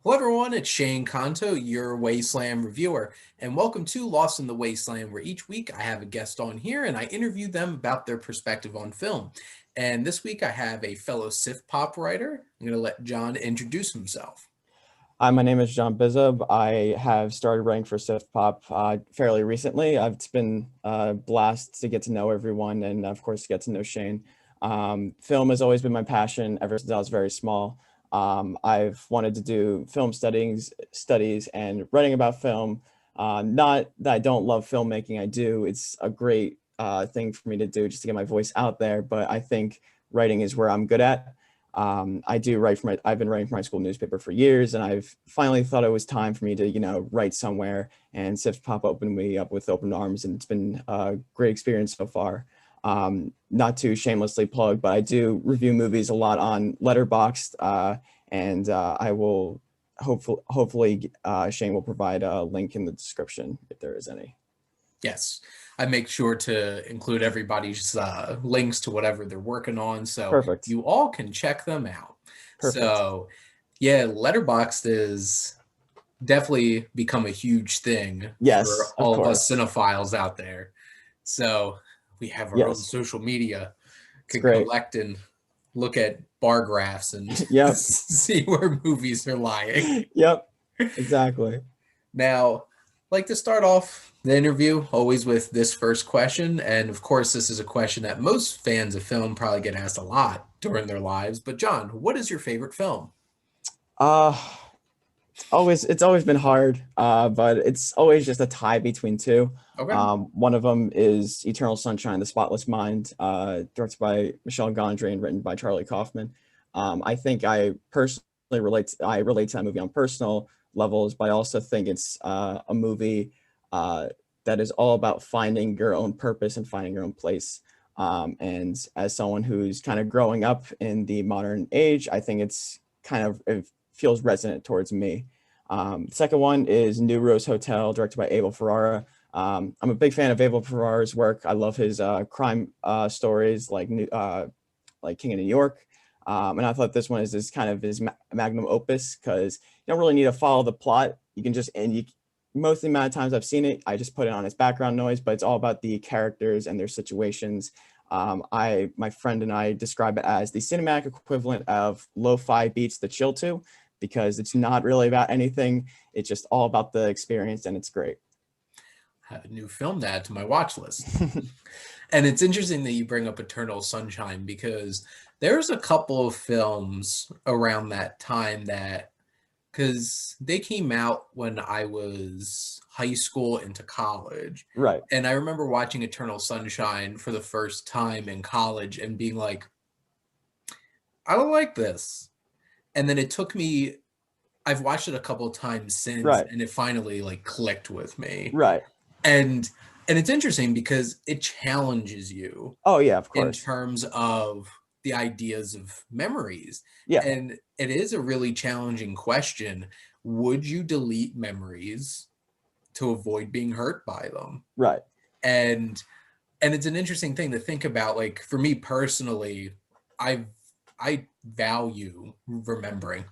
Hello, everyone. It's Shane Kanto, your Wasteland Reviewer, and welcome to Lost in the Wasteland, where each week I have a guest on here and I interview them about their perspective on film. And this week I have a fellow SiftPop writer. I'm going to let John introduce himself. Hi, my name is John Bizub. I have started writing for SiftPop fairly recently. It's been a blast to get to know everyone and, of course, to get to know Shane. Film has always been my passion ever since I was very small. I've wanted to do film studies and writing about film. Not that I don't love filmmaking, I do. It's a great thing for me to do just to get my voice out there, but I think writing is where I'm good at. I've been writing for my school newspaper for years, and I've finally thought it was time for me to, write somewhere, and SiftPop opened me up with open arms, and it's been a great experience so far. Not to shamelessly plug, but I do review movies a lot on Letterboxd, and I will hopefully Shane will provide a link in the description if there is any. Yes, I make sure to include everybody's links to whatever they're working on so Perfect. you all can check them out. Perfect. So, yeah, Letterboxd is definitely become a huge thing for Yes, of all of us course. cinephiles out there. So we have our own Yes, social media, it's could great. collect and look at bar graphs and Yep. see where movies are lying. Yep. Exactly. Now, like to start off the interview always with this first question. And of course, this is a question that most fans of film probably get asked a lot during their lives. But, John, what is your favorite film? Uh, it's always been hard, but it's always just a tie between two. Okay. One of them is Eternal Sunshine of the Spotless Mind, directed by Michel Gondry and written by Charlie Kaufman. I think I relate to that movie on personal levels, but I also think it's a movie uh, that is all about finding your own purpose and finding your own place. And as someone who's kind of growing up in the modern age, I think it feels resonant towards me. Second one is New Rose Hotel, directed by Abel Ferrara. I'm a big fan of Abel Ferrara's work. I love his crime stories like King of New York. And I thought this one is kind of his magnum opus because you don't really need to follow the plot. You can just, and you, most of the amount of times I've seen it, I just put it on as background noise, but it's all about the characters and their situations. My friend and I describe it as the cinematic equivalent of lo-fi beats to chill to, because it's not really about anything. It's just all about the experience, and it's great. I have a new film to add to my watch list. And it's interesting that you bring up Eternal Sunshine because there's a couple of films around that time that, because they came out when I was high school into college. Right. And I remember watching Eternal Sunshine for the first time in college and being like, I don't like this. And then it took me, I've watched it a couple of times since, Right. and it finally like clicked with me. Right. And and it's interesting because it challenges you Oh yeah, of in course. terms of the ideas of memories. Yeah. And it is a really challenging question. Would you delete memories to avoid being hurt by them? Right. And and it's an interesting thing to think about. Like for me personally, I I value remembering.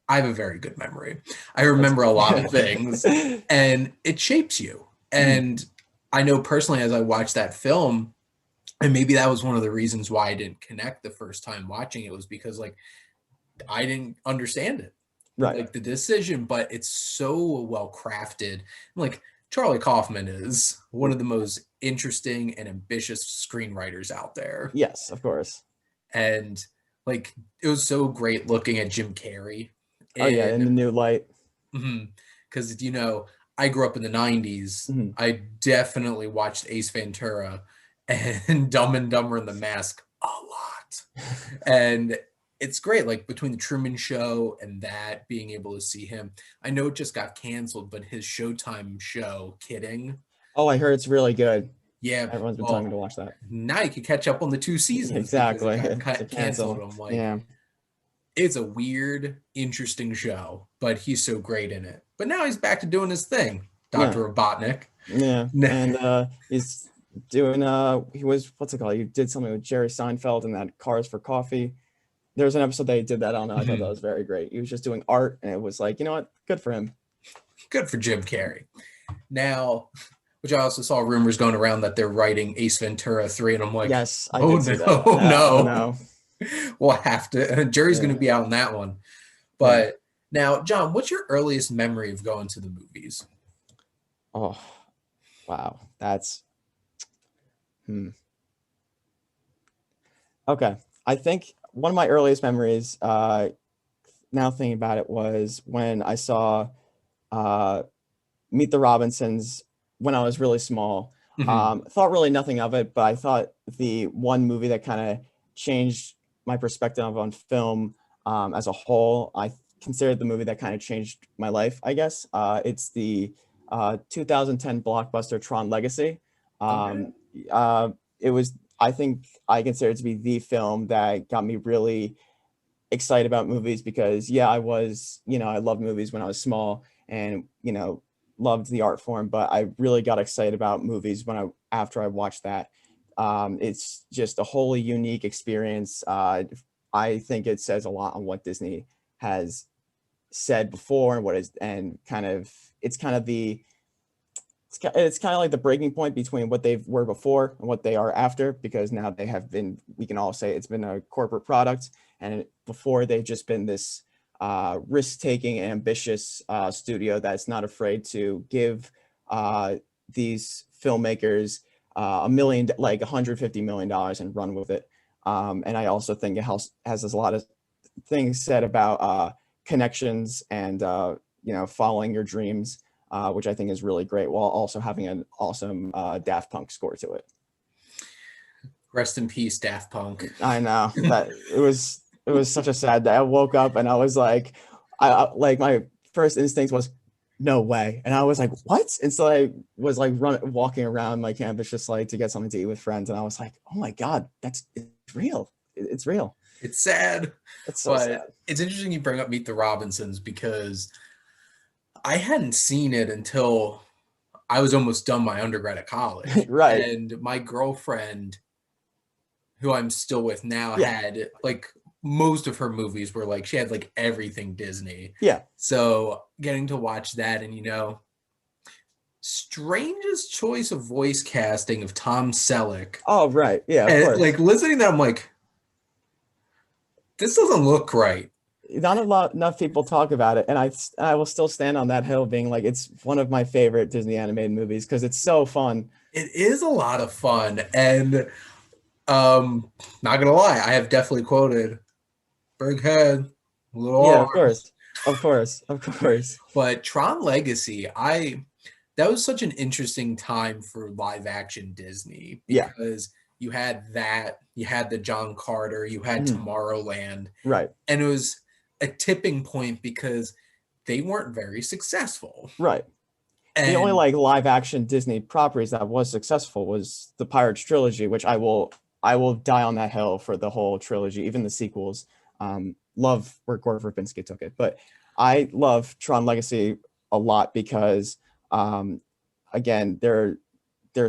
I have a very good memory. I That's remember a lot of things good. and it shapes you. Mhm. And I know personally as I watched that film, and maybe that was one of the reasons why I didn't connect the first time watching it was because like I didn't understand it. Right. Like the decision, but it's so well crafted. Like Charlie Kaufman is one of the most interesting and ambitious screenwriters out there. Yes, of course. And like it was so great looking at Jim Carrey Oh yeah, in in the new light. because I grew up in the 90s. Mhm. I definitely watched Ace Ventura and Dumb and Dumber and the Mask a lot. And it's great, like between the Truman Show and that, being able to see him. I know it just got canceled, but his Showtime show, Kidding, Oh, I heard it's really good. yeah, Everyone's been telling me well, to watch that. now you can catch up on the two seasons because it Exactly. got To canceled. cancel. I'm like, Yeah. it's a weird, interesting show, but he's so great in it. But now he's back to doing his thing, Yeah. Dr. Robotnik. Yeah. And he's doing he was, what's it called? He did something with Jerry Seinfeld and that Cars for Coffee. There's an episode that he did that on. I thought that Mhm. was very great. He was just doing art, and it was like, you know what, good for him. Good for Jim Carrey. Now, which I also saw rumors going around that they're writing Ace Ventura 3, and I'm like, Yes, I oh did see that. no, Oh no. no. We'll have to, jury's going Yeah, to be out on that one. yeah. But now, John, what's your earliest memory of going to the movies? Oh, wow. That's okay. I think one of my earliest memories, now thinking about it, was when I saw uh, Meet the Robinsons when I was really small. Mhm. Thought really nothing of it, but I thought the one movie that kind of changed my perspective on film as a whole, I considered the movie that kind of changed my life, I guess. It's the 2010 blockbuster Tron Legacy. Okay. Um, uh, it was, I think, I consider it to be the film that got me really excited about movies because, yeah, I was, I loved movies when I was small and, loved the art form, but I really got excited about movies after I watched that. It's just a wholly unique experience. I think it says a lot on what Disney has said before and what is, and kind of, it's kind of the, it's kind of like the breaking point between what they were before and what they are after, because now they have been, we can all say it's been a corporate product, and before they've just been this risk-taking, ambitious studio that's not afraid to give these filmmakers like $150 million and run with it. And I also think it has a lot of things said about connections and following your dreams, which I think is really great, while also having an awesome Daft Punk score to it. Rest in peace, Daft Punk. I know that it was such a sad day. I woke up and I was like, like my first instinct was no way, and I was like, what? And so I was like walking around my campus just like to get something to eat with friends, and I was like, oh my god, it's real. It's real. It's sad, It's so but sad. it's interesting you bring up Meet the Robinsons because I hadn't seen it until I was almost done my undergrad at college. Right. And my girlfriend, who I'm still with now, Yeah. had like most of her movies were like she had like everything Disney. Yeah. So getting to watch that and strangest choice of voice casting of Tom Selleck. Oh, right. Yeah, of And course. like listening to that, I'm like, this doesn't look right. Not enough people talk about it, and I will still stand on that hill, being like, it's one of my favorite Disney animated movies because it's so fun. It is a lot of fun. And not gonna lie, I have definitely quoted Big Head, Little Yeah, of Arms. course, of course, of course. But Tron Legacy, that was such an interesting time for live action Disney Yeah. because you had the John Carter, you had Mhm. Tomorrowland, Right. and it was a tipping point because they weren't very successful. Right. The only And like live action Disney properties that was successful was the Pirates trilogy, which I will die on that hill for the whole trilogy, even the sequels. Love where Gore Verbinski took it, but I love Tron Legacy a lot because again, they're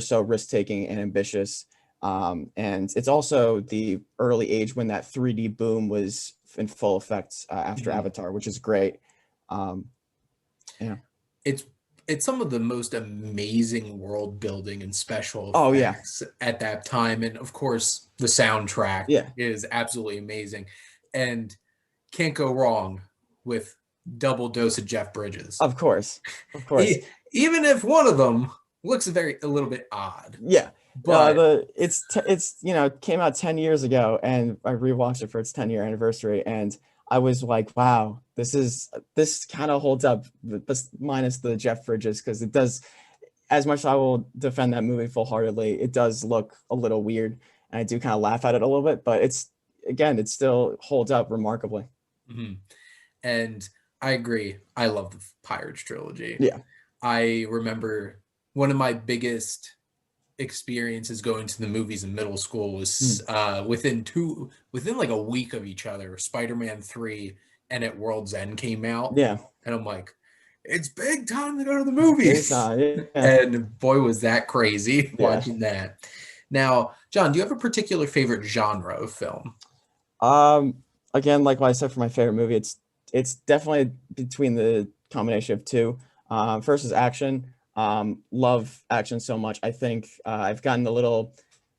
so risk taking and ambitious. And it's also the early age when that 3D boom was in full effect after Mhm. Avatar, which is great. Yeah. it's some of the most amazing world building and special Oh yeah. effects at that time. And of course, the soundtrack Yeah. is absolutely amazing. And can't go wrong with double dose of Jeff Bridges. Of course. Of course. Even if one of them looks a little bit odd. Yeah. But It's came out 10 years ago, and I rewatched it for its 10-year anniversary, and I was like, wow, this kind of holds up, minus the Jeff Bridges, because it does, as much as I will defend that movie full-heartedly, it does look a little weird, and I do kind of laugh at it a little bit, but it still holds up remarkably. mhm. And I agree. I love the Pirates trilogy. Yeah. I remember one of my biggest experiences going to the movies in middle school was within like a week of each other. Spider-Man 3 and At World's End came out, Yeah. and I'm like, it's big time to go to the movies. Yeah. And boy, was that crazy Yeah. watching that. Now, John, do you have a particular favorite genre of film? Um, again, like what I said for my favorite movie, it's definitely between the combination of two. First is action. Love action so much. I think I've gotten a little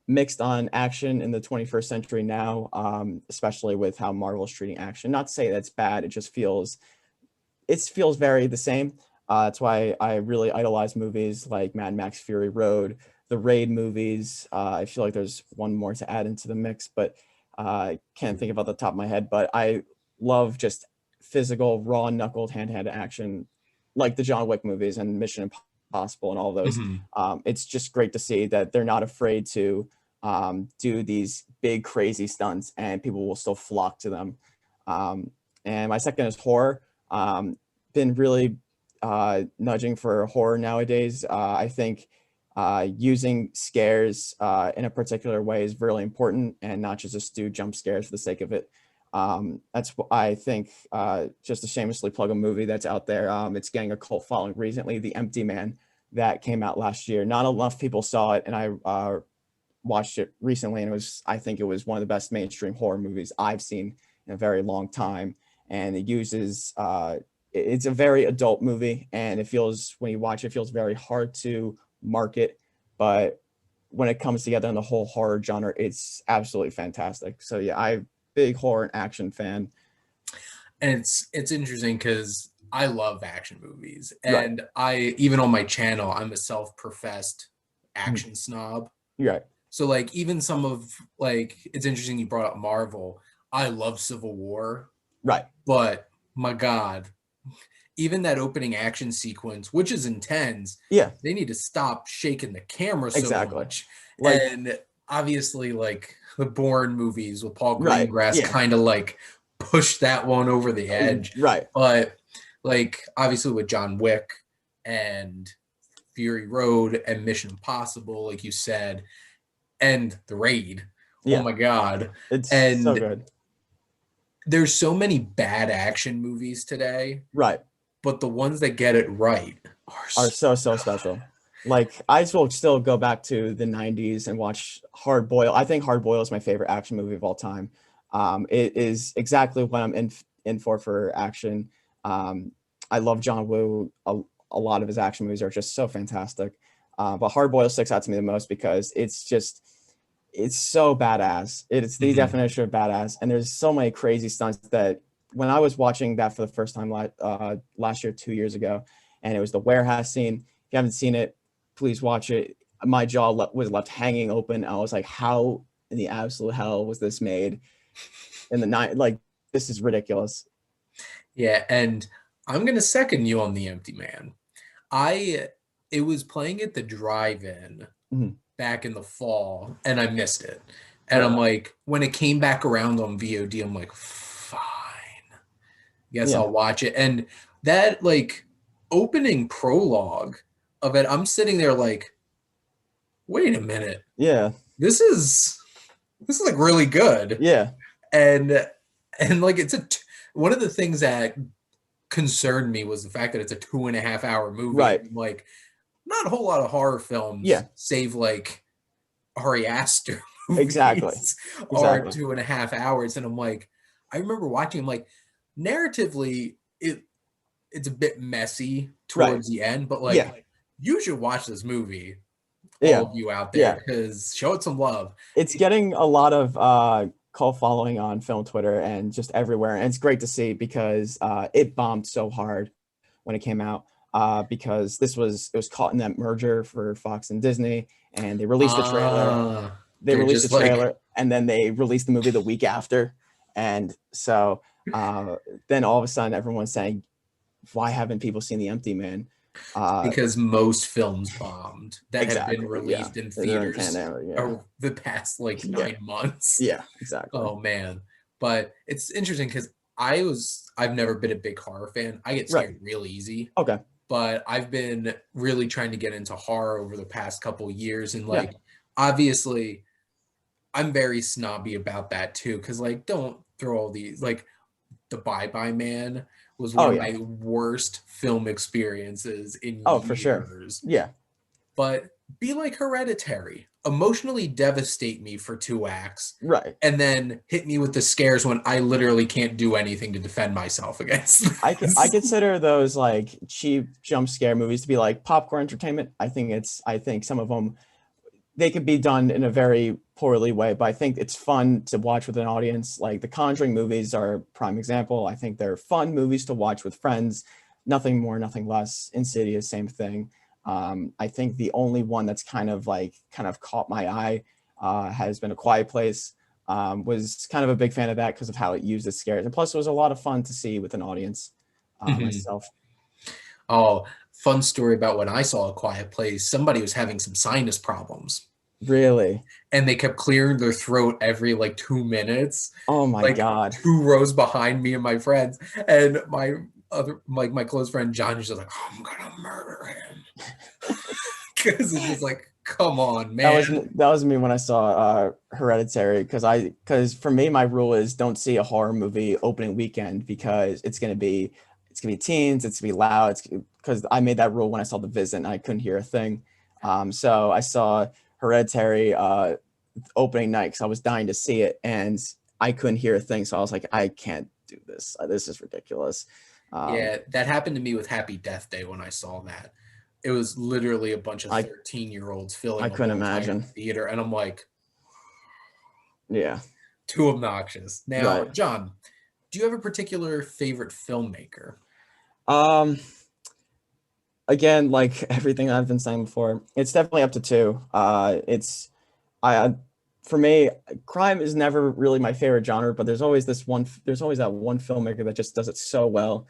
mixed on action in the 21st century now, especially with how Marvel's treating action. Not to say that's bad. It feels very the same. That's why I really idolize movies like Mad Max Fury Road, the Raid movies. I feel like there's one more to add into the mix, but I can't think of off the top of my head. But I love just physical, raw knuckled, hand-to-hand action, like the John Wick movies and Mission Impossible and all those. Mhm. It's just great to see that they're not afraid to do these big, crazy stunts, and people will still flock to them. And my second is horror. Been really nudging for horror nowadays. I think using scares in a particular way is really important, and not just do jump scares for the sake of it. That's what I think. Just to shamelessly plug a movie that's out there. It's getting a cult following recently, The Empty Man, that came out last year. Not enough people saw it, and I watched it recently, and I think it was one of the best mainstream horror movies I've seen in a very long time. And it uses it's a very adult movie, and when you watch it, it feels very hard to market, but when it comes together in the whole horror genre, it's absolutely fantastic. So yeah, I'm big horror and action fan. And it's interesting because I love action movies, Right. and I even on my channel, I'm a self-professed Mhm. action snob. Right. So like even some of like it's interesting you brought up Marvel. I love Civil War, Right. but my God, even that opening action sequence, which is intense, Yeah, they need to stop shaking the camera so exactly. much. Like, And obviously, like the Bourne movies with Paul right. Greengrass Yeah. kind of like pushed that one over the edge. Right. But like obviously with John Wick and Fury Road and Mission Impossible, like you said, and The Raid. Oh Yeah. my God. It's so And good. there's so many bad action movies today, Right. but the ones that get it right are Are so so good. special. Like, I will still go back to the 90s and watch Hard Boil. I think Hard Boil is my favorite action movie of all time. It is exactly what I'm in for action. I love John Woo. A lot of his action movies are just so fantastic. But Hard Boil sticks out to me the most because it's so badass. It's the Mhm. definition of badass, and there's so many crazy stunts that when I was watching that for the first time last year, 2 years ago, and it was the warehouse scene. If you haven't seen it, please watch it. My jaw was left hanging open. I was like, how in the absolute hell was this made in the night? Like, this is ridiculous. Yeah, and I'm gonna second you on The Empty Man. I it was playing at the drive-in Mhm. back in the fall, and I missed it. And Right. I'm like, when it came back around on VOD, I'm like, fine, guess Yeah. I'll watch it. And that like opening prologue of it, I'm sitting there like, wait a minute, Yeah. this is this is like really good. Yeah. And like one of the things that concerned me was the fact that it's a 2.5 hour movie. Right. And like not a whole lot of horror films Yeah. save like Ari Aster Exactly. movies are Exactly. 2.5 hours. And I'm like, I remember watching them like narratively, it's a bit messy Right. towards the end, but Yeah. like you should watch this movie, all Yeah. of you out there, Yeah. because show it some love. It's getting a lot of cult following on film Twitter and just everywhere, and it's great to see because it bombed so hard when it came out, because it was caught in that merger for Fox and Disney, and they They're released the just like, trailer, and then they released the movie the week after. And so then all of a sudden everyone's saying, why haven't people seen The Empty Man? because most films bombed that have been Exactly, yeah. released in They're in theaters Canada, yeah. over the past like Yeah. 9 months. Yeah, exactly. Oh man. But it's interesting because I've never been a big horror fan. I get Right. scared real easy, Okay. but I've been really trying to get into horror over the past couple years. And Yeah. like obviously I'm very snobby about that too, because like don't throw all these like The Bye Bye Man was one Oh, of yeah. my worst film experiences in Oh, for sure. years. Yeah. But be like Hereditary. emotionally devastate me for 2 acts, Right. and then hit me with the scares when I literally can't do anything to defend myself against I this. consider those like cheap jump scare movies to be like popcorn entertainment. I think some of them, they could be done in a very poorly way, but I think it's fun to watch with an audience. Like the Conjuring movies are a prime example. I think they're fun movies to watch with friends, nothing more, nothing less. Insidious, same thing. I think the only one that's kind of caught my eye has been A Quiet Place. Was kind of a big fan of that because of how it used the scares, and plus it was a lot of fun to see with an audience. Mhm. Myself. Oh, fun story about when I saw A Quiet Place. Somebody was having some sinus problems, Really? and they kept clearing their throat every like 2 minutes, Oh my like God. 2 rows behind me and my friends. And my close friend John was just like, I'm gonna murder him. Because it's just like, come on, man. That was me when I saw Hereditary, because for me my rule is don't see a horror movie opening weekend because it's gonna be teens, it's gonna be loud. It's because I made that rule when I saw The Visit and I couldn't hear a thing. So I saw Hereditary opening night because I was dying to see it and I couldn't hear a thing. So I was like, I can't do this. This is ridiculous. Yeah, that happened to me with Happy Death Day when I saw that. It was literally a bunch of I 13-year-olds I filling a couldn't whole entire imagine. theater, and I'm like, Yeah. too obnoxious. Now, Right. John, do you have a particular favorite filmmaker? Um, Again, like everything I've been saying before, it's definitely up to two. It's I For me, crime is never really my favorite genre, but there's always that one filmmaker that just does it so well,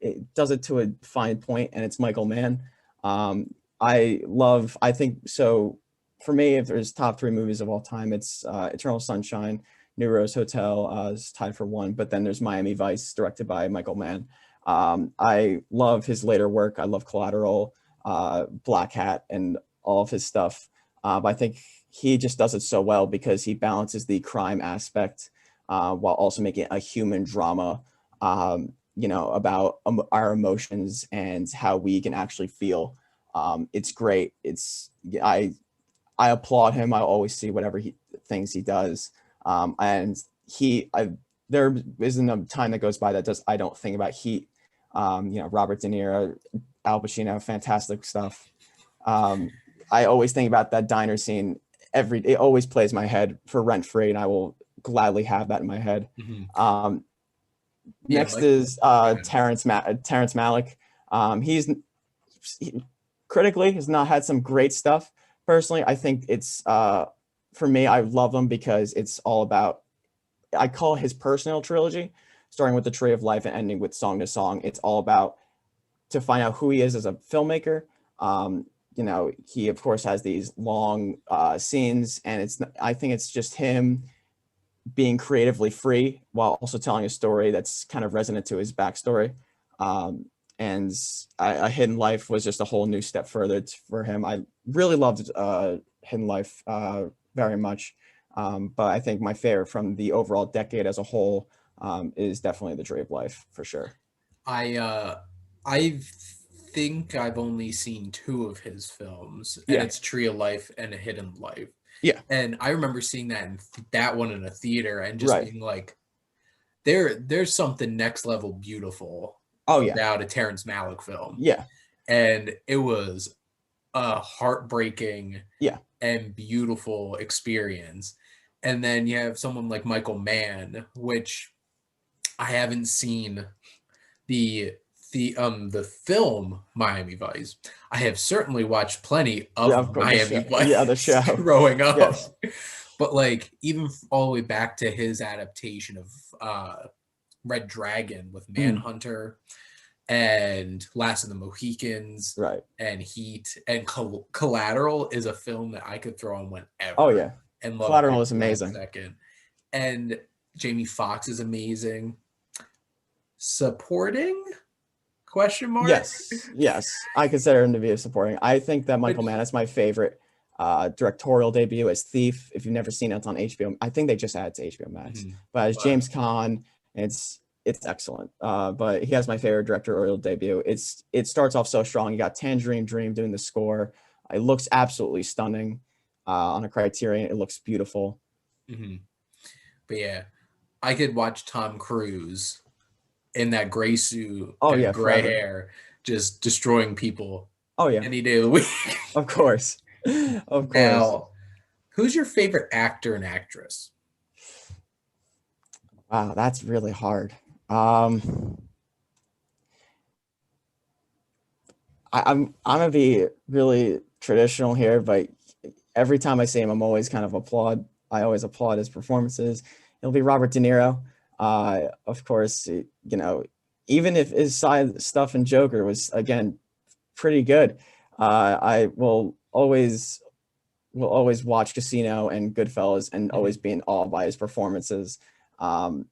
it does it to a fine point, and it's Michael Mann. I think so. For me, if there's top three movies of all time, it's Eternal Sunshine, New Rose Hotel is tied for one, but then there's Miami Vice, directed by Michael Mann. I love his later work. I love Collateral, Black Hat, and all of his stuff. But I think he just does it so well because he balances the crime aspect while also making it a human drama, about our emotions and how we can actually feel. It's great. I applaud him. I always see whatever things he does, and there isn't a time that goes by that does I don't think about Heat. Robert De Niro, Al Pacino, fantastic stuff. Um, I always think about that diner scene. It always plays my head for rent free, and I will gladly have that in my head. Mhm. Um, Yeah, Next Michael. is Terence Malik. He critically has not had some great stuff. Personally, I think it's for me. I love him because it's all about. I call his personal trilogy, starting with the Tree of Life and ending with Song to Song. It's all about to find out who he is as a filmmaker. He of course has these long scenes, and I think it's just him being creatively free while also telling a story that's kind of resonant to his backstory. And A Hidden Life was just a whole new step further for him. I really loved Hidden Life very much. But I think my favorite from the overall decade as a whole is definitely The Tree of Life for sure. I think I've only seen two of his films, and Yeah, it's Tree of Life and A Hidden Life. yeah, And I remember seeing that one in a theater and just right. being like, there's something next level beautiful Oh yeah, about a Terrence Malick film. yeah, And it was a heartbreaking yeah. and beautiful experience. And then you have someone like Michael Mann, which I haven't seen the the film Miami Vice. I have certainly watched plenty Yeah, of of course. Miami The Vice show. growing up. Yes. But like even all the way back to his adaptation of Red Dragon with Mhm. Manhunter and Last of the Mohicans Right. and Heat and Collateral is a film that I could throw on Oh whenever yeah. and love Collateral is every last amazing. second. And Jamie Foxx is amazing. Supporting question mark? Yes, yes. I consider him to be a supporting. I think that Michael Mann Which is my favorite directorial debut as Thief. If you've never seen it, it's on HBO. I think they just added to HBO Max. mhm, But as but James Caan, it's excellent. But he has my favorite directorial debut. It starts off so strong. You got Tangerine Dream doing the score. It looks absolutely stunning. on a Criterion. It looks beautiful. Mm-hmm. But yeah, I could watch Tom Cruise in that gray suit Oh and yeah, gray forever. hair just destroying people Oh yeah, any day of the week. of course, of course. Now, who's your favorite actor and actress? Wow, that's really hard. Um, I'm gonna be really traditional here, but every time I see him, I'm always kind of applaud. I always applaud his performances. It'll be Robert De Niro. Of course, even if his side stuff in Joker was again pretty good, I will always watch Casino and Goodfellas and Mhm. always be in awe by his performances. Um,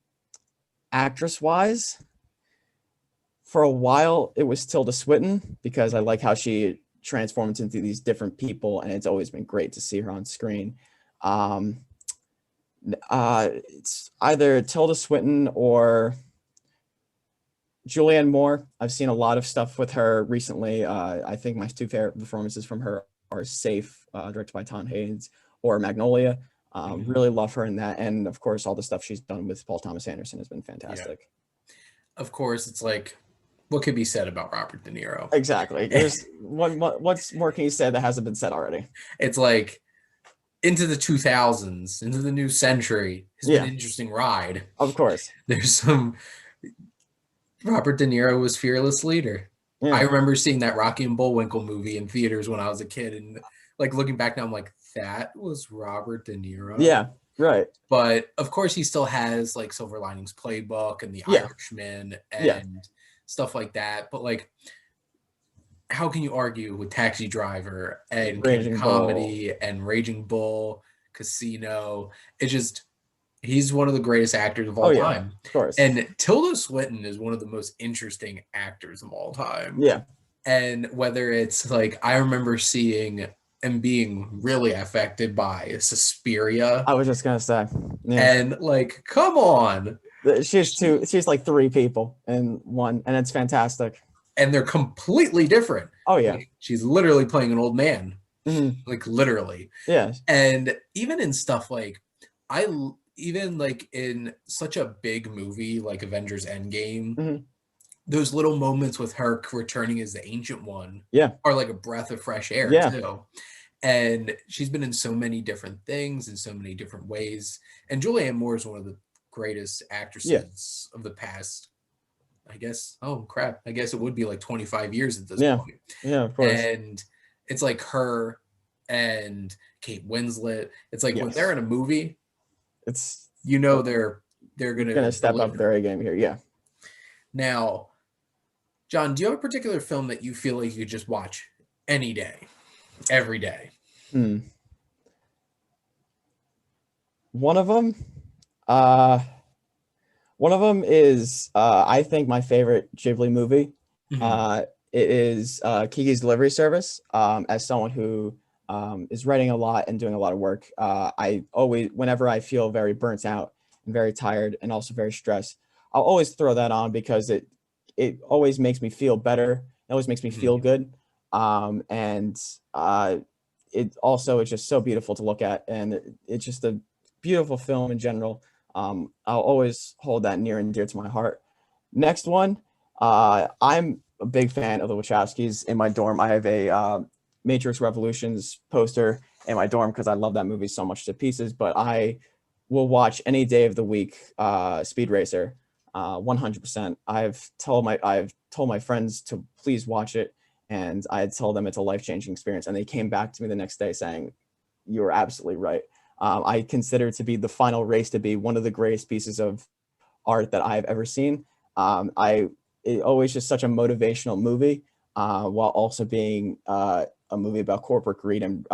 Actress wise, for a while it was Tilda Swinton because I like how she transforms into these different people, and it's always been great to see her on screen. Um, it's either Tilda Swinton or Julianne Moore. I've seen a lot of stuff with her recently. I think my two favorite performances from her are Safe, directed by Tom Haynes, or Magnolia. Mhm. Really love her in that, and of course, all the stuff she's done with Paul Thomas Anderson has been Yeah. fantastic. Of course, it's like, what could be said about Robert De Niro? Exactly. There's what's more can you say that hasn't been said already? It's like into the 2000s, into the new century has been Yeah, an interesting ride. of course. There's some Robert De Niro was fearless leader. I Yeah, remember seeing that Rocky and Bullwinkle movie in theaters when I was a kid, and like looking back now, I'm like, that was Robert De Niro. yeah, right. But of course, he still has like Silver Linings Playbook and The Yeah, Irishman yeah. and stuff like that. But like, how can you argue with Taxi Driver and King Raging Bull. Comedy and Raging Bull, Casino? It's just he's one of the greatest actors of Oh all yeah, time. of course. And Tilda Swinton is one of the most interesting actors of all time. Yeah, And whether it's like I remember seeing and being really affected by Suspiria I was just gonna say. Yeah, and like, come on. she's two. She, She's like three people in one, and it's fantastic. and they're completely different. Oh yeah. Like, she's literally playing an old man, Hmm. like literally. Yeah. And even in stuff like I even like in such a big movie like Avengers Endgame, Hmm. those little moments with her returning as the Ancient One Yeah. are like a breath of fresh air Yeah. too. And she's been in so many different things in so many different ways. And Julianne Moore is one of the greatest Yeah. actresses of the past, I guess. Oh crap. I guess it would be like 25 years at this Yeah. point. Yeah. Of course. And it's like her and Kate Winslet. It's like when they're Yes. in a movie, It's you know they're gonna gonna step up deliver. their A game here. Yeah. Now, John, do you have a particular film that you feel like you could just watch any day, every day? Hmm. One of them. Uh, One of them is I think my favorite Ghibli movie. Mhm. Uh, it is Kiki's Delivery Service. As someone who is writing a lot and doing a lot of work, I always, whenever I feel very burnt out and very tired and also very stressed, I'll always throw that on because it always makes me feel better. It always makes me Mhm. feel good, and it also is just so beautiful to look at, and it's just a beautiful film in general. I'll always hold that near and dear to my heart. Next one, I'm a big fan of the Wachowskis. In my dorm, I have a Matrix Revolutions poster in my dorm because I love that movie so much to pieces. But I will watch any day of the week Speed Racer, 100%. I've told my friends to please watch it, and I had told them it's a life changing experience, and they came back to me the next day saying, "You were absolutely right." I consider it to be the final race to be one of the greatest pieces of art that I've ever seen. I It always just such a motivational movie, while also being a movie about corporate greed, and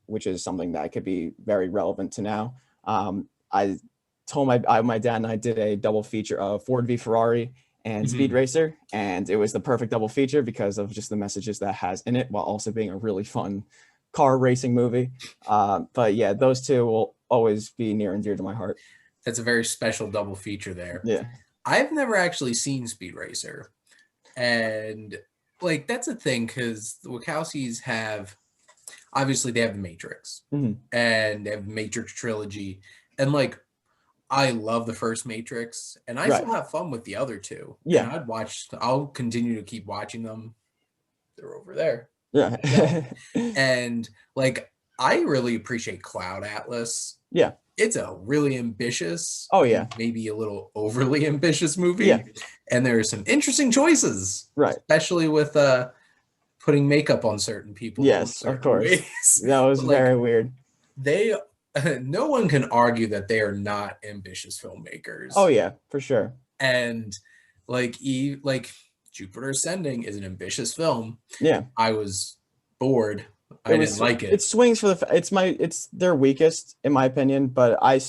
which is something that could be very relevant to now. I told my dad and I did a double feature of Ford v Ferrari and Speed Mhm. Racer, and it was the perfect double feature because of just the messages that has in it, while also being a really fun car racing movie. But yeah, those two will always be near and dear to my heart. That's a very special double feature there. Yeah. I've never actually seen Speed Racer. And like that's a thing because the Wachowskis have obviously they have the Matrix Mhm. and they have the Matrix trilogy, and like I love the first Matrix, and I Right. still have fun with the other two. And Yeah. I'll continue to keep watching them. They're over there on Yeah. the shelf. And like, I really appreciate Cloud Atlas. Yeah. It's a really ambitious Oh, and yeah. maybe a little overly ambitious Yeah. movie. And there are some interesting choices, Right. especially with putting makeup on certain people to look Yes, of certain course. ways. That was But like, very weird. they no one can argue that they are not ambitious Oh, filmmakers. yeah, for sure. And like Jupiter Ascending is an ambitious film. Yeah. I was bored. It I didn't was like it it. swings for it's their weakest in my opinion, but I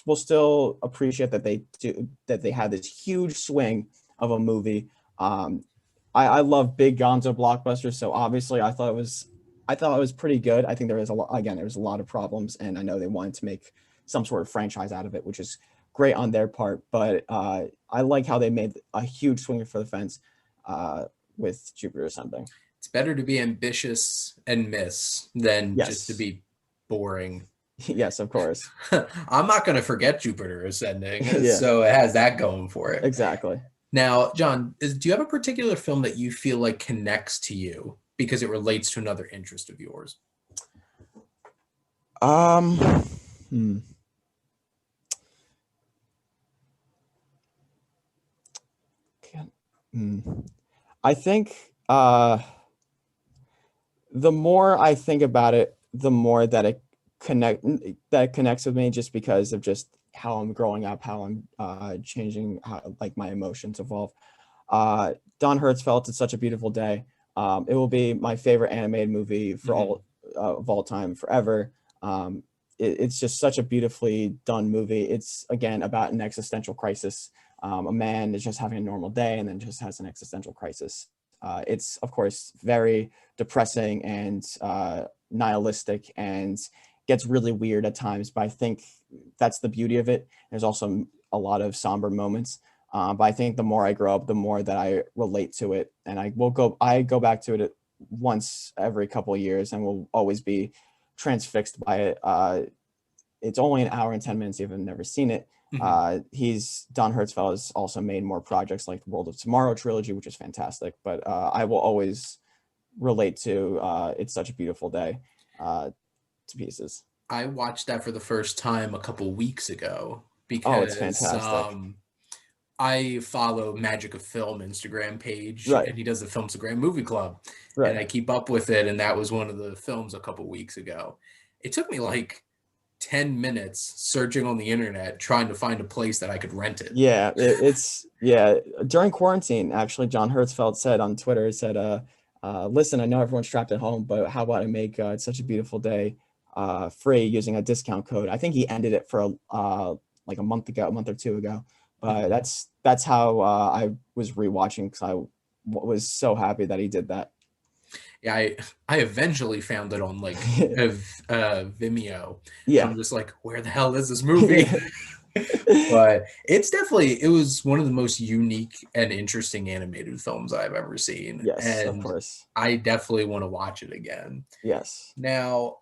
will still appreciate that they had this huge swing of a movie. Um, I love big gonzo blockbusters, so obviously I thought it was pretty good. I think there was a lot of problems, and I know they wanted to make some sort of franchise out of it, which is great on their part. But I like how they made a huge swing for the fence with Jupiter Ascending. It's better to be ambitious and miss than just to Yes. be boring. Yes, of course. I'm not going to forget Jupiter Ascending, Yeah, so it has that going for it. exactly. Now, John, do you have a particular film that you feel like connects to you because it relates to another interest of yours? Um, hmm. Can't- hmm. I think the more I think about it, the more that it connects with me, just because of just how I'm growing up, how I'm changing, how like my emotions evolve. Don Hertzfeldt, It's Such a Beautiful Day. It will be my favorite animated movie for Mhm. all of all time, forever. It's just such a beautifully done movie. It's again about an existential crisis. A man is just having a normal day and then just has an existential crisis. It's of course very depressing and nihilistic and gets really weird at times, but I think that's the beauty of it. There's also a lot of somber moments. But I think the more I grow up, the more that I relate to it, and I go back to it once every couple of years, and will always be transfixed by it. It's only an hour and 10 minutes if I've never seen it. Mhm. Don Hertzfeldt has also made more projects like the World of Tomorrow trilogy, which is fantastic. But I will always relate to It's Such a Beautiful Day to pieces. I watched that for the first time a couple weeks ago Oh, it's because fantastic. I follow Magic of Film Instagram page, Right, and he does the Filmstagram Movie Club, and right. I keep up with it. And that was one of the films a couple weeks ago. It took me like 10 minutes searching on the internet trying to find a place that I could rent it. Yeah, it's yeah. During quarantine, actually, John Hertzfeldt said on Twitter, he said, listen, I know everyone's trapped at home, but how about I make It's Such a Beautiful Day free using a discount code. I think he ended it for like a month or two ago. But Mhm. that's how I was rewatching, because was so happy that he did that. Yeah, I eventually found it on like Vimeo, and Yeah. I'm just like, where the hell is this movie? Yeah. But it was one of the most unique and interesting animated films I've ever seen, Yes, of and course. I definitely want to watch it again. Yes. Now,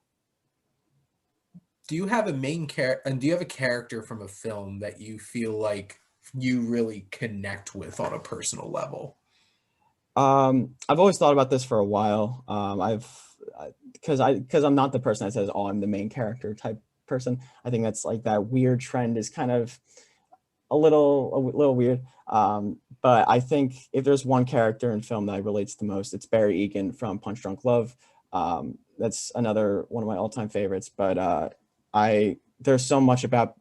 do you have a main character, and do you have a character from a film that you feel like you really connect with on a personal level? I've always thought about this for a while. Because I'm not the person that says, "Oh, I'm the main character" type person. I think that's like that weird trend is kind of a little weird. But I think if there's one character in film that relates the most, it's Barry Egan from Punch Drunk Love. That's another one of my all-time favorites. But I there's so much about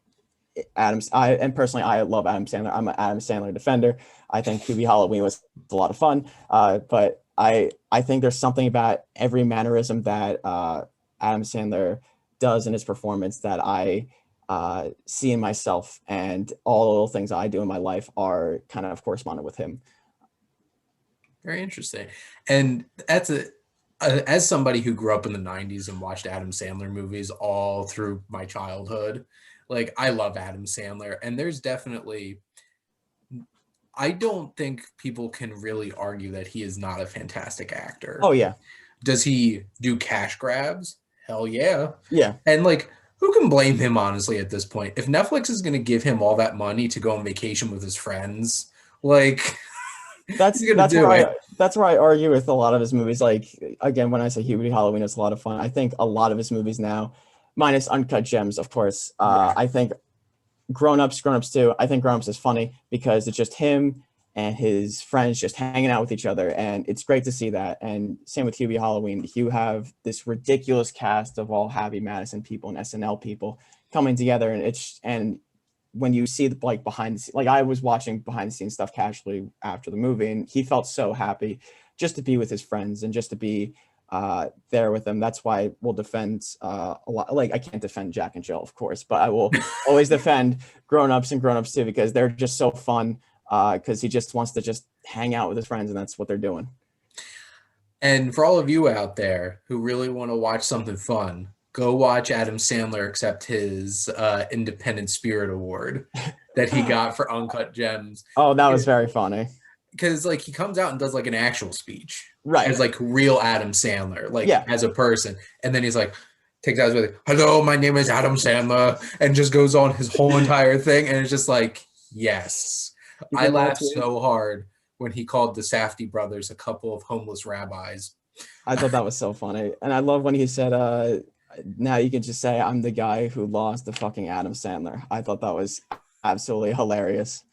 Adams. And personally, I love Adam Sandler. I'm an Adam Sandler defender. I think Hubie Halloween was a lot of fun. But I think there's something about every mannerism that Adam Sandler does in his performance that I see in myself, and all the little things I do in my life are kind of correspondent with him. Very interesting. And that's as somebody who grew up in the 90s and watched Adam Sandler movies all through my childhood, like I love Adam Sandler, and there's definitely I don't think people can really argue that he is not a fantastic actor. Oh yeah, Does he do cash grabs? Hell yeah. Yeah. And like, who can blame him, honestly, at this point? If Netflix is going to give him all that money to go on vacation with his friends, like, he's going to That's do where it. I argue with a lot of his movies. Like, again, when I say Hubie Halloween is a lot of fun, I think a lot of his movies now, minus Uncut Gems, of course. Yeah. I think Grown Ups too. I think Grown Ups is funny because it's just him and his friends just hanging out with each other, and it's great to see that. And same with Hubie Halloween. You have this ridiculous cast of all Happy Madison people and SNL people coming together, and when you see the like behind the scenes, like I was watching behind the scenes stuff casually after the movie, and he felt so happy just to be with his friends and just to be there with them. That's why we'll defend a lot. Like I can't defend Jack and Jill, of course, but I will always defend Grown Ups and Grown Ups too, because they're just so fun. Because he just wants to just hang out with his friends, and that's what they're doing. And for all of you out there who really want to watch something fun, go watch Adam Sandler accept his Independent Spirit Award that he got for Uncut Gems. Oh, that was very funny. Because like he comes out and does like an actual speech, right? As like real Adam Sandler, like as a person, and then he's like takes out his "Hello, my name is Adam Sandler," and just goes on his whole entire thing, and it's just like yes. I laughed so hard when he called the Safdie brothers a couple of homeless rabbis. I thought that was so funny. And I love when he said, now you can just say I'm the guy who lost to fucking Adam Sandler. I thought that was absolutely hilarious.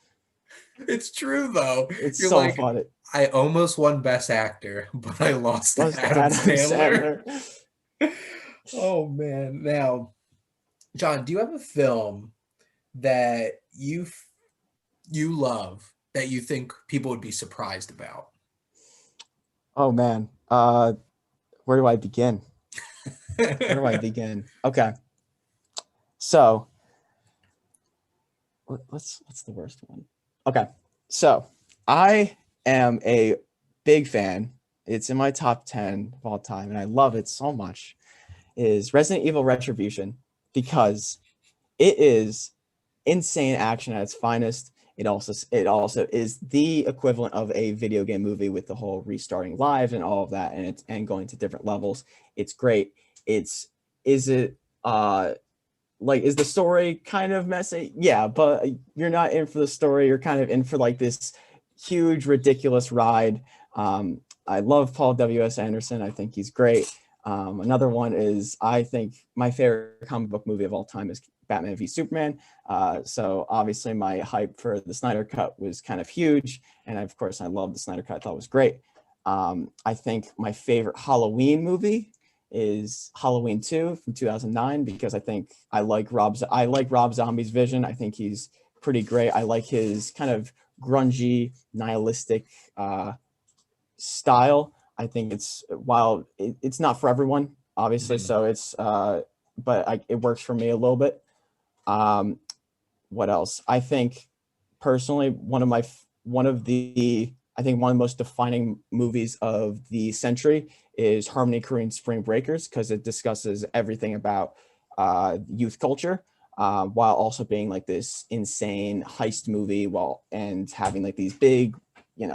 It's true, though. It's You're so like, funny. I almost won Best Actor, but I lost to Adam Sandler. Oh, man. Now, John, do you have a film that you love that you think people would be surprised about? Oh man, where do I begin? Okay, so what's the worst one? Okay, so I am a big fan. It's in my top 10 of all time, and I love it so much. Is Resident Evil Retribution, because it is insane action at its finest. It also is the equivalent of a video game movie with the whole restarting lives and all of that, and going to different levels. It's great. Is the story kind of messy? Yeah, but you're not in for the story. You're kind of in for like this huge, ridiculous ride. I love Paul W.S. Anderson. I think he's great. Another one is, I think my favorite comic book movie of all time is Batman v Superman. So obviously my hype for the Snyder Cut was kind of huge. And of course I love the Snyder Cut. I thought it was great. I think my favorite Halloween movie is Halloween 2 from 2009, because I think I like Rob Zombie's vision. I think he's pretty great. I like his kind of grungy, nihilistic style. I think while it's not for everyone, obviously. So it's, but it works for me a little bit. What else? I think personally, one of the most defining movies of the century is Harmony Korine's Spring Breakers, because it discusses everything about youth culture, while also being like this insane heist movie, and having like these big,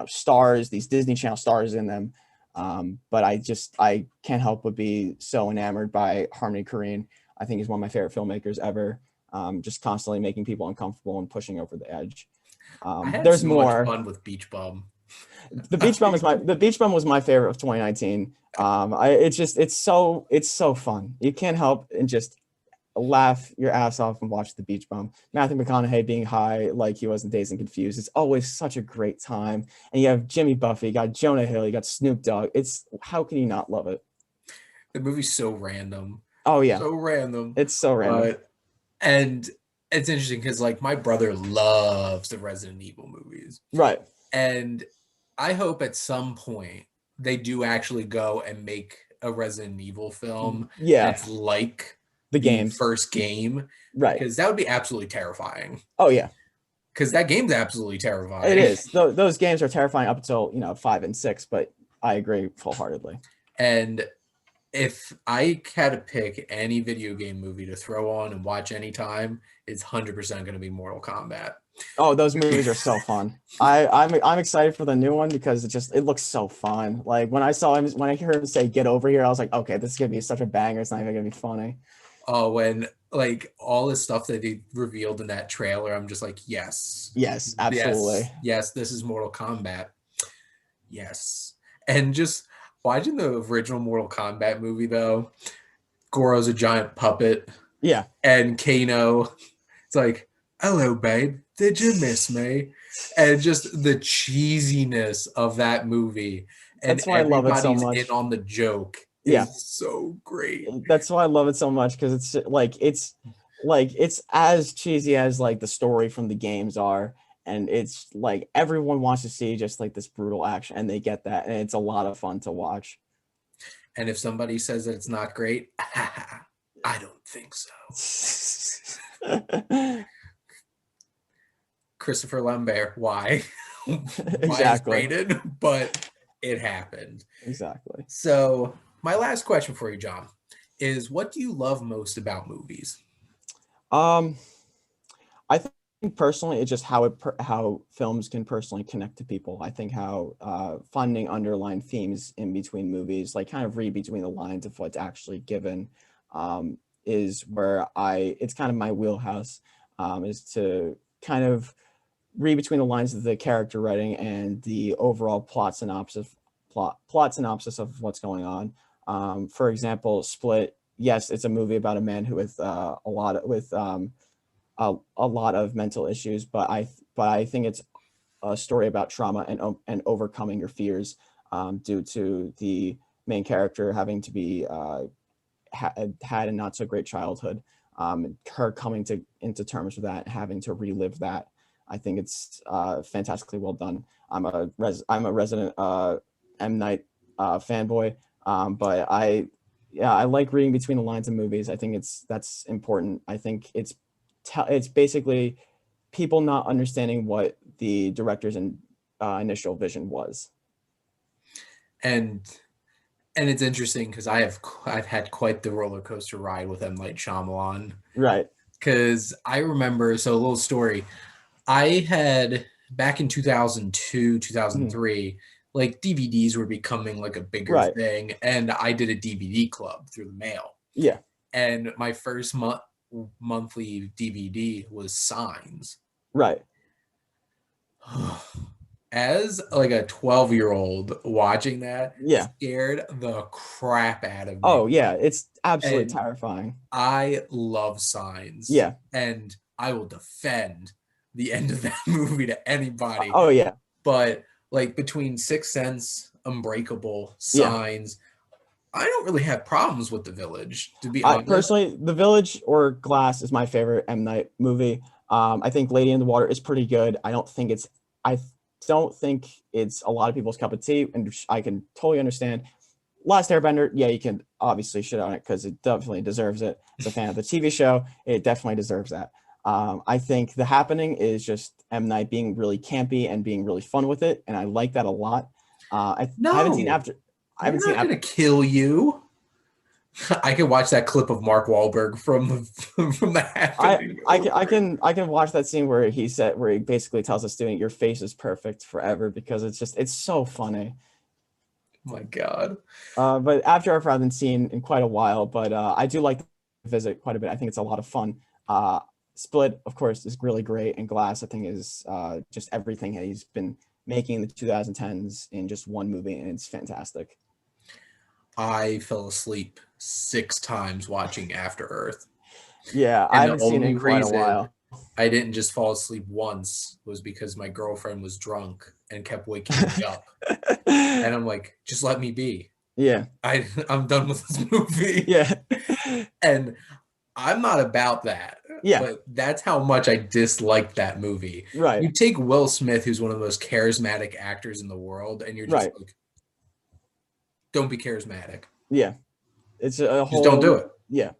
stars, these Disney Channel stars in them. But I can't help but be so enamored by Harmony Korine. I think he's one of my favorite filmmakers ever. Just constantly making people uncomfortable and pushing over the edge. There's so more much fun with Beach Bum. The Beach Bum was my favorite of 2019. It's so fun. You can't help and just laugh your ass off and watch The Beach Bum. Matthew McConaughey being high like he was in Dazed and Confused. It's always such a great time. And you have Jimmy Buffett, you got Jonah Hill, you got Snoop Dogg. How can you not love it? The movie's so random. Oh yeah, so random. It's so random. And it's interesting because like my brother loves the Resident Evil movies, right? And I hope at some point they do actually go and make a Resident Evil film that's like the first game, right? Because that would be absolutely terrifying. Oh yeah, because that game's absolutely terrifying. It is. Those games are terrifying up until 5 and 6, but I agree full-heartedly. And if I had to pick any video game movie to throw on and watch anytime, it's 100% going to be Mortal Kombat. Oh, those movies are so fun. I'm excited for the new one because it looks so fun. Like when I hear him say "get over here," I was like, okay, this is gonna be such a banger. It's not even gonna be funny. Oh, when like all the stuff that they revealed in that trailer, I'm just like, yes, Yes, absolutely. yes, this is Mortal Kombat. Yes. And just watching the original Mortal Kombat movie though, Goro's a giant puppet Yeah. and Kano, it's like, hello, babe, did you miss me? And just the cheesiness of that movie and That's why I love it so everybody's in much. on the joke Yeah. is so great. That's why I love it so much because it's as cheesy as like the story from the games are, and it's like everyone wants to see just like this brutal action, and they get that, and it's a lot of fun to watch. And if somebody says that it's not great, I don't think so. Christopher Lambert, why? Why is Exactly. rated, but it happened. Exactly. So my last question for you, John, is what do you love most about movies? Um, I think personally, it's just how films can personally connect to people. I think how finding underlying themes in between movies, like kind of read between the lines of what's actually given, is where it's kind of my wheelhouse, is to kind of read between the lines of the character writing and the overall plot synopsis of what's going on. For example, Split. Yes, it's a movie about a man who with a lot of mental issues, but I think it's a story about trauma and overcoming your fears, due to the main character having to be had a not so great childhood, her coming into terms with that, having to relive that. I think it's fantastically well done. I'm a resident M Night fanboy, but I like reading between the lines of movies. I think that's important. I think it's basically people not understanding what the director's initial vision was. And it's interesting because I've had quite the roller coaster ride with M. Night Shyamalan. Right. Because I remember, so a little story. I had back in 2002, Mhm. 2003, like DVDs were becoming like a bigger Right. thing, and I did a DVD club through the mail. Yeah. And my first monthly DVD was Signs. Right. As like a 12-year-old watching that Yeah. scared the crap out of me. Oh yeah, it's absolutely And terrifying. I love Signs, Yeah. and I will defend the end of that movie to anybody. Oh yeah. But like between Sixth Sense, Unbreakable, Yeah. Signs, I don't really have problems with The Village, to be I honest. personally, The Village or Glass is my favorite M Night movie. I think Lady in the Water is pretty good. I don't think it's a lot of people's cup of tea, and I can totally understand. Last Airbender, yeah, you can obviously shit on it because it definitely deserves it. As a fan of the TV show, it definitely deserves that. I think The Happening is just M Night being really campy and being really fun with it, and I like that a lot. I haven't seen No, after. I they're haven't seen not after. gonna kill you. I can watch that clip of Mark Wahlberg from The Happening I can watch that scene where he basically tells the student your face is perfect forever because it's so funny. My God. But After Earth I haven't seen in quite a while, but I do like to visit quite a bit. I think it's a lot of fun. Split, of course, is really great, and Glass I think is just everything he's been making in the 2010s in just one movie, and it's fantastic. I fell asleep 6 times watching After Earth. Yeah, I And the haven't seen it only in quite a reason while. I didn't just fall asleep once was because my girlfriend was drunk and kept waking me up. And I'm like, just let me be. Yeah, I'm done with this movie. yeah, And I'm not about that, yeah. but that's how much I disliked that movie. Right, You take Will Smith, who's one of the most charismatic actors in the world, and you're just right. like, don't be charismatic. Yeah, it's a Just don't do whole. it. Yeah,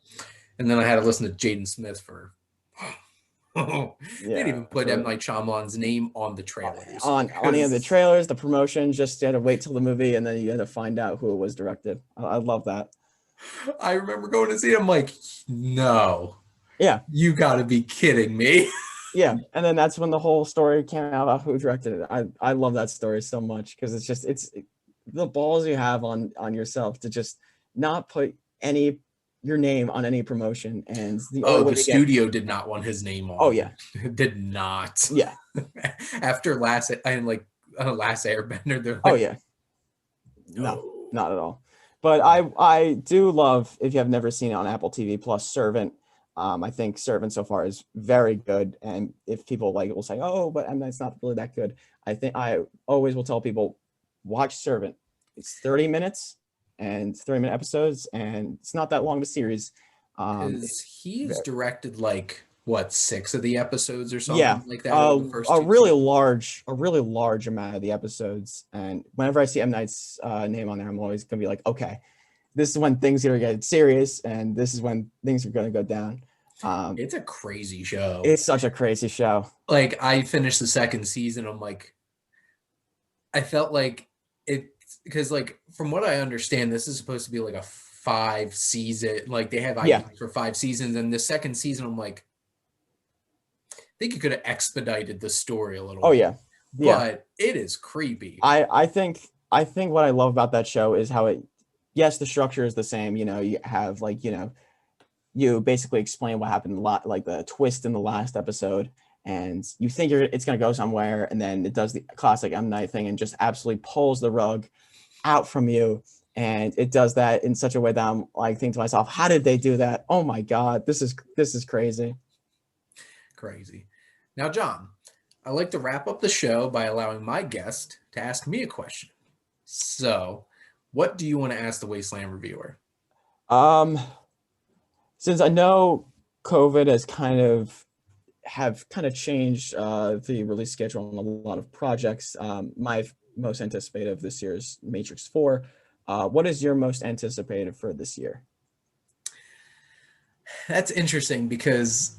And then I had to listen to Jaden Smith for. They didn't yeah. even put M. Night Shyamalan's name on the trailers. On any of the trailers, the promotion, just you had to wait till the movie, and then you had to find out who it was directed. I love that. I remember going to see it. I'm like, no, Yeah, you got to be kidding me. Yeah, and then that's when the whole story came out about who directed it. I love that story so much because it's the balls you have on yourself to just not put any your name on any promotion, and the only Oh, way the to get. studio did not want his name Oh on yeah, it. Did not. yeah, After Last Airbender, they're oh like, yeah, no, no. not at all. But I do love, if you have never seen it on Apple TV Plus, Servant. I think Servant so far is very good, and if people like it, will say, "Oh, but M Night's not really that good." I think I always will tell people, watch Servant. It's 30 minutes and 30-minute episodes, and it's not that long of a series. Because he's directed like what, 6 of the episodes or Yeah, something like that over the first a two really seasons? large amount of the episodes, and whenever I see M Night's name on there, I'm always gonna be like, okay, this is when things are gonna get serious, and this is when things are gonna go down. It's a crazy show. It's such a crazy show. Like I finished the second season. I'm like, I felt like it because like from what I understand, this is supposed to be like a 5 season. Like they have Yeah. ideas for 5 seasons, and the second season, I'm like, I think you could have expedited the story a little Oh bit, yeah. Yeah. but it is creepy. I think what I love about that show is how yes, the structure is the same. You have you basically explain what happened a lot, like the twist in the last episode, and you think it's gonna go somewhere, and then it does the classic M. Night thing and just absolutely pulls the rug out from you. And it does that in such a way that I'm like thinking to myself, how did they do that? Oh my God, this is crazy. Crazy. Now, John, I like to wrap up the show by allowing my guest to ask me a question. So, what do you want to ask the Wasteland Reviewer? Um, since I know COVID has kind of changed the release schedule on a lot of projects. My most anticipated of this year is Matrix 4. What is your most anticipated for this year? That's interesting because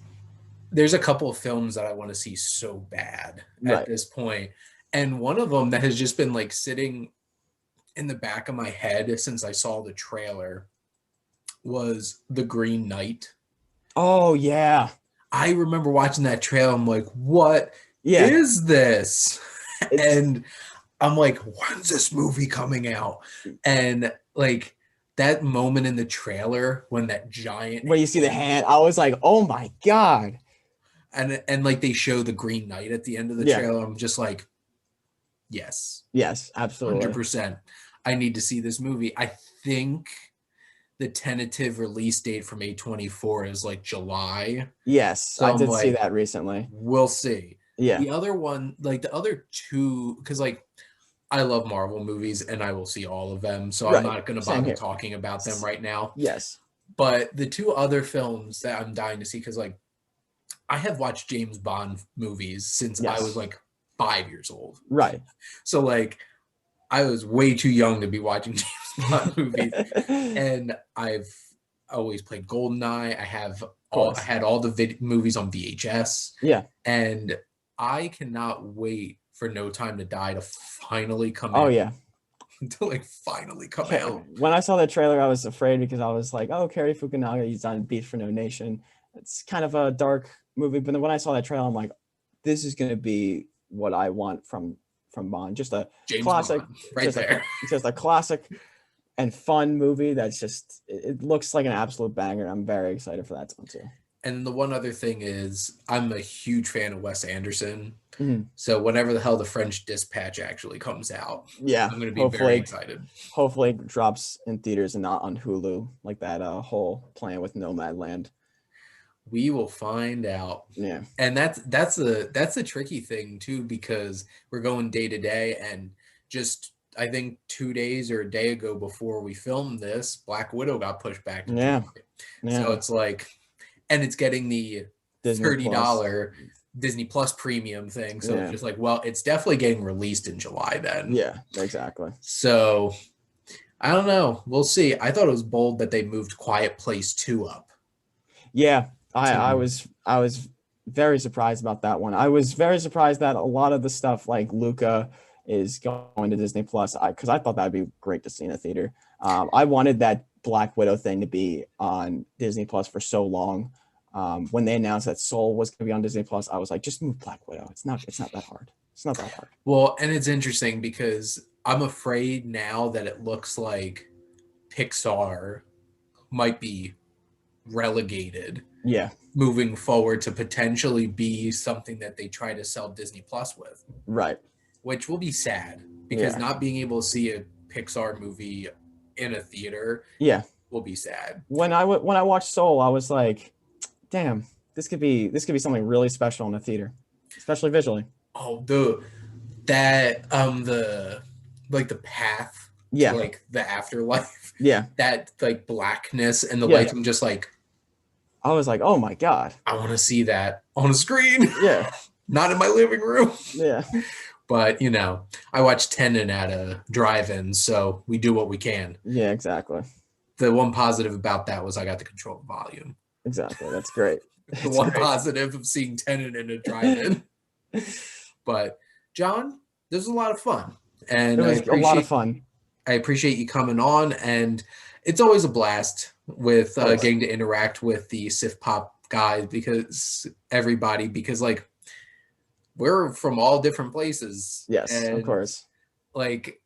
there's a couple of films that I want to see so bad at Right. this point. And one of them that has just been like sitting in the back of my head since I saw the trailer was The Green Knight. Oh yeah. I remember watching that trailer. I'm like, what Yeah. is this? It's And I'm like, when's this movie coming out? And like that moment in the trailer when that giant when you see the hand, I was like, oh my God. and like they show the Green Knight at the end of the Yeah. trailer, I'm just like, yes, Yes, absolutely. 100%. I need to see this movie. I think the tentative release date from A24 is like July. Yes, So I I'm did see like, that recently. we'll see. Yeah. The other one, like the other two, because like I love Marvel movies and I will see all of them. So I'm Right. not going to Same bother here. talking about them right now. Yes. But the two other films that I'm dying to see, because like I have watched James Bond movies since I was Yes. like 5 years old. Right. So like I was way too young to be watching James Bond movies. And I've always played GoldenEye. I had all the movies on VHS. Yeah. And I cannot wait for No Time to Die to finally come Oh out. yeah. To like finally come out. When I saw the trailer, I was afraid because I was like, oh, Cary Fukunaga, he's on Beat for No Nation. It's kind of a dark movie. But then when I saw that trailer, I'm like, this is going to be what I want from Bond. Just a James classic, Bond, right there. just a classic and fun movie that's just, it looks like an absolute banger. I'm very excited for that one too. And the one other thing is I'm a huge fan of Wes Anderson. Mm-hmm. So whenever the hell the French Dispatch actually comes out, yeah, I'm going to be very excited. Hopefully it drops in theaters and not on Hulu like that whole plan with Nomadland. We will find out. Yeah. And that's the tricky thing too, because we're going day to day, and just I think 2 days or a day ago before we filmed this, Black Widow got pushed back to Yeah. July. So it's like, and it's getting the $30 Disney Plus premium thing. So it's just like, well, it's definitely getting released in July then. Yeah, exactly. So I don't know. We'll see. I thought it was bold that they moved Quiet Place 2 up. Yeah, I was very surprised about that one. I was very surprised that a lot of the stuff like Luca is going to Disney Plus, because I thought that'd be great to see in a theater. I wanted that Black Widow thing to be on Disney Plus for so long. When they announced that Soul was going to be on Disney Plus, I was like, just move Black Widow. It's not that hard. It's not that hard. Well, and it's interesting because I'm afraid now that it looks like Pixar might be relegated. Yeah. Moving forward to potentially be something that they try to sell Disney Plus with. Right. Which will be sad because not being able to see a Pixar movie in a theater will be sad. When I watched Soul, I was like, damn, this could be something really special in a theater, especially visually. Oh, the path to, like, the afterlife. Yeah. That, like, blackness and the lights. I'm just like, I was like, oh my God. I want to see that on a screen. Yeah. Not in my living room. Yeah. But, you know, I watched Tenet at a drive-in, so we do what we can. Yeah, exactly. The one positive about that was I got to control the volume. Exactly. That's great. The one positive of seeing Tenet in a drive-in. But, John, this was a lot of fun. And it was a lot of fun. I appreciate you coming on, and it's always a blast with getting to interact with the SiftPop guys because like we're from all different places. Yes, and, of course. Like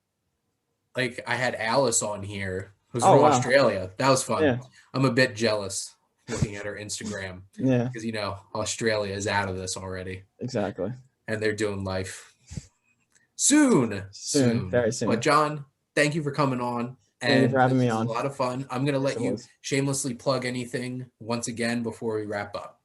I had Alice on here, who's from Australia. That was fun. Yeah. I'm a bit jealous looking at her Instagram. Yeah. Because, you know, Australia is out of this already. Exactly. And they're doing life soon. Very soon. But John, thank you for coming on. Thank you for having me on. A lot of fun. I'm going to let you shamelessly plug anything once again before we wrap up.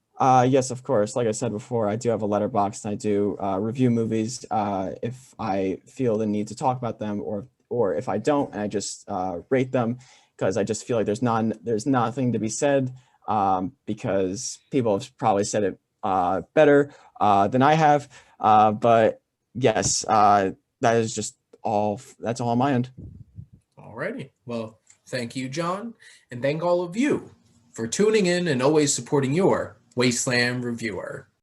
Yes, of course. Like I said before, I do have a Letterboxd and I do review movies if I feel the need to talk about them, or if I don't, and I just rate them because I just feel like there's nothing to be said because people have probably said it better than I have. But yes, that is just all. That's all on my end. Alrighty. Well, thank you, John, and thank all of you for tuning in and always supporting your Wasteland Reviewer.